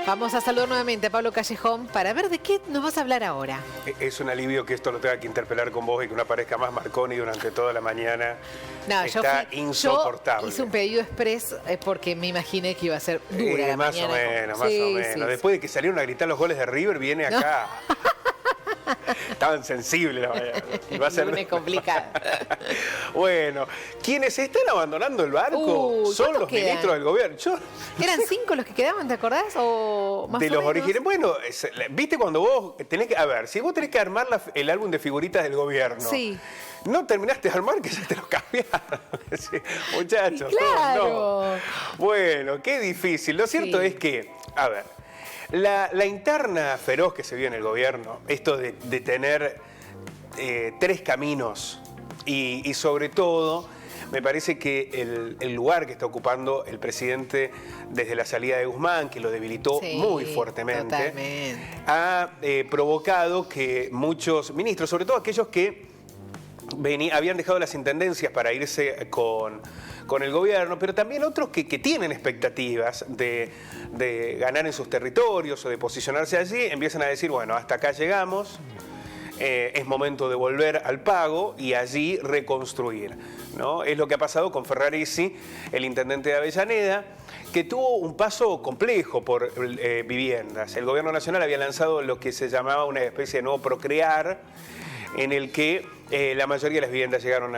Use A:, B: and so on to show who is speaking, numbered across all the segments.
A: Vamos a saludar nuevamente a Pablo Callejón para ver de qué nos vas a hablar ahora.
B: Es un alivio que esto lo tenga que interpelar con vos y que no aparezca más Marconi durante toda la mañana.
A: No,
B: Está insoportable.
A: Yo hice un pedido express porque me imaginé que iba a ser dura la
B: más
A: mañana.
B: o menos, más o menos.
A: Sí.
B: Después de que salieron a gritar los goles de River, viene acá. Estaban sensibles la mañana. Va a ser
A: Lunes complicado.
B: Bueno, quienes están abandonando el barco son los
A: quedan?
B: ministros del gobierno.
A: ¿Eran 5 los que quedaban, te acordás? ¿O más
B: de
A: o
B: los
A: menos?
B: originales. Bueno, viste cuando vos tenés que... A ver, si vos tenés que armar el álbum de figuritas del gobierno.
A: Sí.
B: No terminaste de armar, que ya te lo cambiaron. Sí, muchachos.
A: Claro.
B: No. Bueno, qué difícil. Lo cierto es que, a ver, la interna feroz que se vio en el gobierno, esto de tener 3 caminos y sobre todo, me parece que el lugar que está ocupando el presidente desde la salida de Guzmán, que lo debilitó muy fuertemente,
A: totalmente.
B: ha provocado que muchos ministros, sobre todo aquellos que habían dejado las intendencias para irse con el gobierno, pero también otros que tienen expectativas de ganar en sus territorios o de posicionarse allí, empiezan a decir, bueno, hasta acá llegamos, es momento de volver al pago y allí reconstruir, ¿no? Es lo que ha pasado con Ferraresi, el intendente de Avellaneda, que tuvo un paso complejo por viviendas. El gobierno nacional había lanzado lo que se llamaba una especie de nuevo Procrear, en el que la mayoría de las viviendas llegaron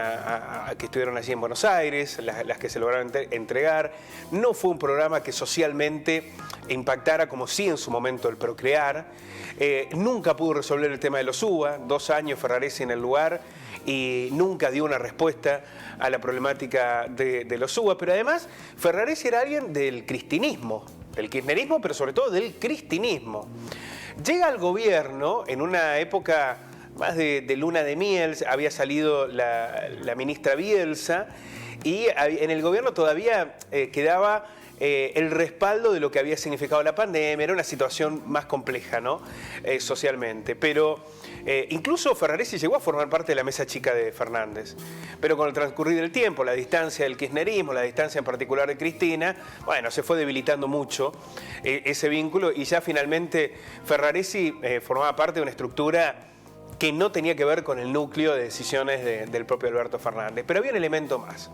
B: que estuvieron allí en Buenos Aires, las que se lograron entregar. No fue un programa que socialmente impactara como sí en su momento el Procrear. Nunca pudo resolver el tema de los UBA, 2 años Ferraresi en el lugar y nunca dio una respuesta a la problemática de los UBA. Pero además, Ferraresi era alguien del cristinismo, del kirchnerismo, pero sobre todo del cristinismo. Llega al gobierno en una época más de luna de miel, había salido la ministra Bielsa y en el gobierno todavía quedaba el respaldo de lo que había significado la pandemia. Era una situación más compleja, ¿no? Socialmente. Pero incluso Ferraresi llegó a formar parte de la mesa chica de Fernández. Pero con el transcurrir del tiempo, la distancia del kirchnerismo, la distancia en particular de Cristina, bueno, se fue debilitando mucho ese vínculo y ya finalmente Ferraresi formaba parte de una estructura que no tenía que ver con el núcleo de decisiones del propio Alberto Fernández. Pero había un elemento más.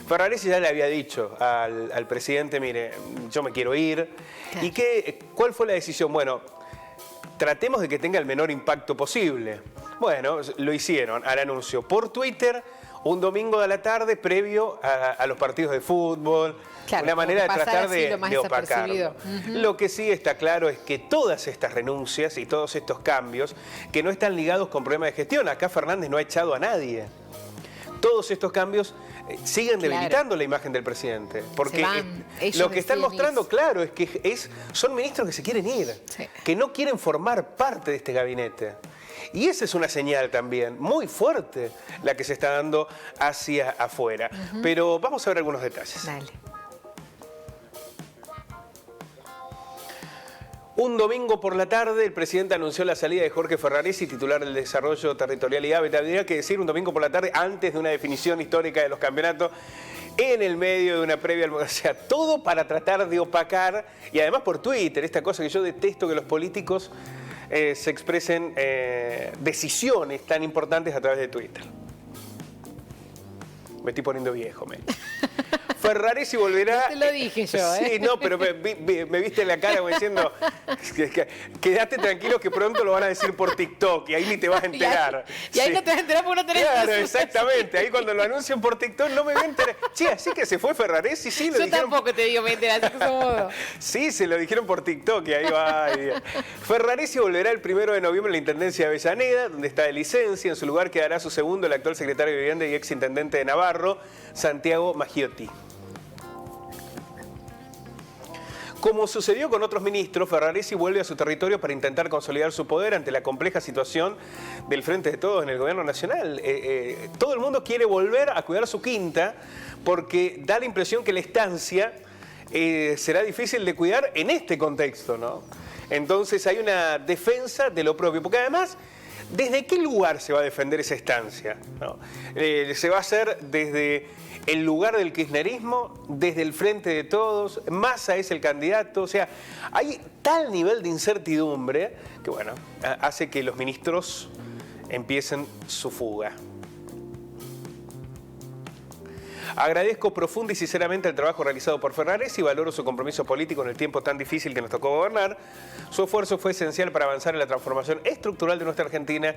B: Ferraresi ya le había dicho al presidente, mire, yo me quiero ir. Claro. ¿Y cuál fue la decisión? Bueno, tratemos de que tenga el menor impacto posible. Bueno, lo hicieron al anuncio por Twitter, un domingo de la tarde previo a los partidos de fútbol. Claro, una manera de tratar de opacarlo. Lo que sí está claro es que todas estas renuncias y todos estos cambios que no están ligados con problemas de gestión, acá Fernández no ha echado a nadie. Todos estos cambios siguen debilitando la imagen del presidente. Porque lo que están mostrando, claro, es que son ministros que se quieren ir, que no quieren formar parte de este gabinete. Y esa es una señal también muy fuerte la que se está dando hacia afuera. Pero vamos a ver algunos detalles.
A: Dale.
B: Un domingo por la tarde, el presidente anunció la salida de Jorge Ferraresi, titular del Desarrollo Territorial y Hábitat. Tendría que decir un domingo por la tarde, antes de una definición histórica de los campeonatos, en el medio de una previa, o sea, todo para tratar de opacar, y además por Twitter, esta cosa que yo detesto, que los políticos se expresen decisiones tan importantes a través de Twitter. Me estoy poniendo viejo, men. Ferraresi volverá...
A: No te lo dije yo, ¿eh?
B: Sí, no, pero me viste en la cara como diciendo, quédate tranquilo que pronto lo van a decir por TikTok y ahí ni te vas a enterar.
A: Y ahí no te vas a enterar porque no tenés...
B: Claro, exactamente. Ahí cuando lo anuncien por TikTok no me voy a enterar. Che, así que se fue Ferraresi, sí, lo
A: yo
B: dijeron...
A: tampoco te digo, me enterás, así que somos...
B: Sí, se lo dijeron por TikTok y ahí va. Ferraresi volverá el 1 de noviembre a la Intendencia de Avellaneda, donde está de licencia. En su lugar quedará su segundo, el actual secretario de Vivienda y exintendente de Navarro, Santiago Maggiotti. Como sucedió con otros ministros, Ferraresi vuelve a su territorio para intentar consolidar su poder ante la compleja situación del Frente de Todos en el gobierno nacional. Todo el mundo quiere volver a cuidar su quinta porque da la impresión que la estancia será difícil de cuidar en este contexto, ¿no? Entonces hay una defensa de lo propio, porque además ¿Desde qué lugar se va a defender esa estancia? ¿No? ¿Se va a hacer desde el lugar del kirchnerismo, desde el frente de todos? Massa es el candidato. O sea, hay tal nivel de incertidumbre que, bueno, hace que los ministros empiecen su fuga. Agradezco profunda y sinceramente el trabajo realizado por Ferraresi y valoro su compromiso político en el tiempo tan difícil que nos tocó gobernar. Su esfuerzo fue esencial para avanzar en la transformación estructural de nuestra Argentina,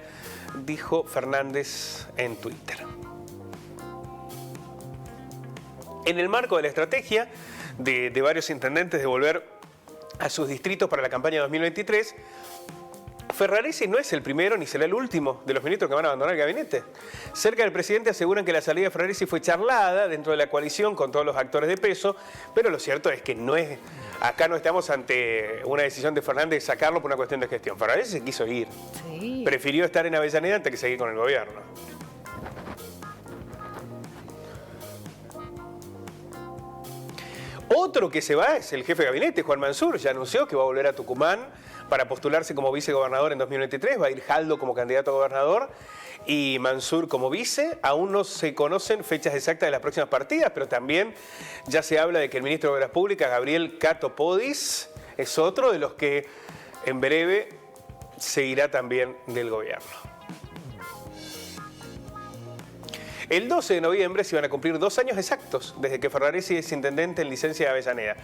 B: dijo Fernández en Twitter. En el marco de la estrategia de varios intendentes de volver a sus distritos para la campaña 2023, Ferraresi no es el primero ni será el último de los ministros que van a abandonar el gabinete. Cerca del presidente aseguran que la salida de Ferraresi fue charlada dentro de la coalición con todos los actores de peso, pero lo cierto es que acá no estamos ante una decisión de Fernández de sacarlo por una cuestión de gestión. Ferraresi se quiso ir. Sí. Prefirió estar en Avellaneda antes que seguir con el gobierno. Otro que se va es el jefe de gabinete, Juan Mansur. Ya anunció que va a volver a Tucumán para postularse como vicegobernador en 2023. Va a ir Jaldo como candidato a gobernador y Mansur como vice. Aún no se conocen fechas exactas de las próximas partidas, pero también ya se habla de que el ministro de Obras Públicas, Gabriel Cato Podis, es otro de los que en breve se irá también del gobierno. El 12 de noviembre se iban a cumplir 2 años exactos desde que Ferraresi es intendente en licencia de Avellaneda.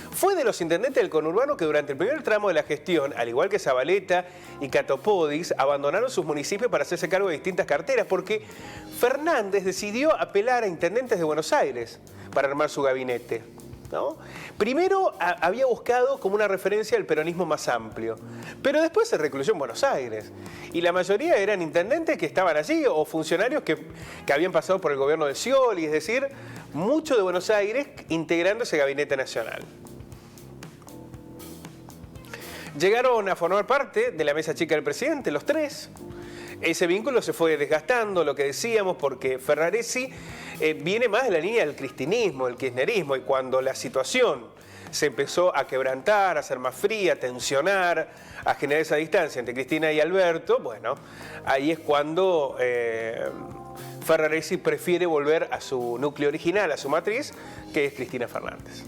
B: Fue de los intendentes del conurbano que durante el primer tramo de la gestión, al igual que Zabaleta y Catopodis, abandonaron sus municipios para hacerse cargo de distintas carteras, porque Fernández decidió apelar a intendentes de Buenos Aires para armar su gabinete, ¿no? Primero había buscado como una referencia al peronismo más amplio, pero después se recluyó en Buenos Aires. Y la mayoría eran intendentes que estaban allí o funcionarios que habían pasado por el gobierno de Scioli, es decir, mucho de Buenos Aires integrando ese gabinete nacional. Llegaron a formar parte de la mesa chica del presidente, los tres. Ese vínculo se fue desgastando, lo que decíamos, porque Ferraresi viene más de la línea del cristinismo, del kirchnerismo, y cuando la situación se empezó a quebrantar, a ser más fría, a tensionar, a generar esa distancia entre Cristina y Alberto, bueno, ahí es cuando Ferraresi prefiere volver a su núcleo original, a su matriz, que es Cristina Fernández.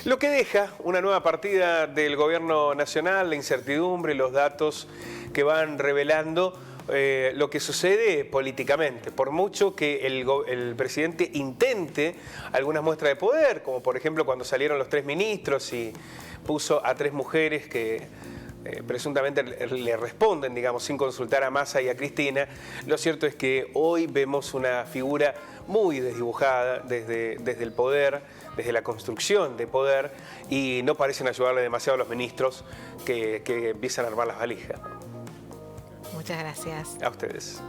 B: Lo que deja una nueva partida del gobierno nacional, la incertidumbre, los datos que van revelando lo que sucede políticamente. Por mucho que el presidente intente algunas muestras de poder, como por ejemplo cuando salieron los 3 ministros y puso a 3 mujeres que presuntamente le responden, digamos, sin consultar a Massa y a Cristina, lo cierto es que hoy vemos una figura muy desdibujada desde el poder, desde la construcción de poder, y no parecen ayudarle demasiado a los ministros que empiezan a armar las valijas.
A: Muchas gracias.
B: A ustedes.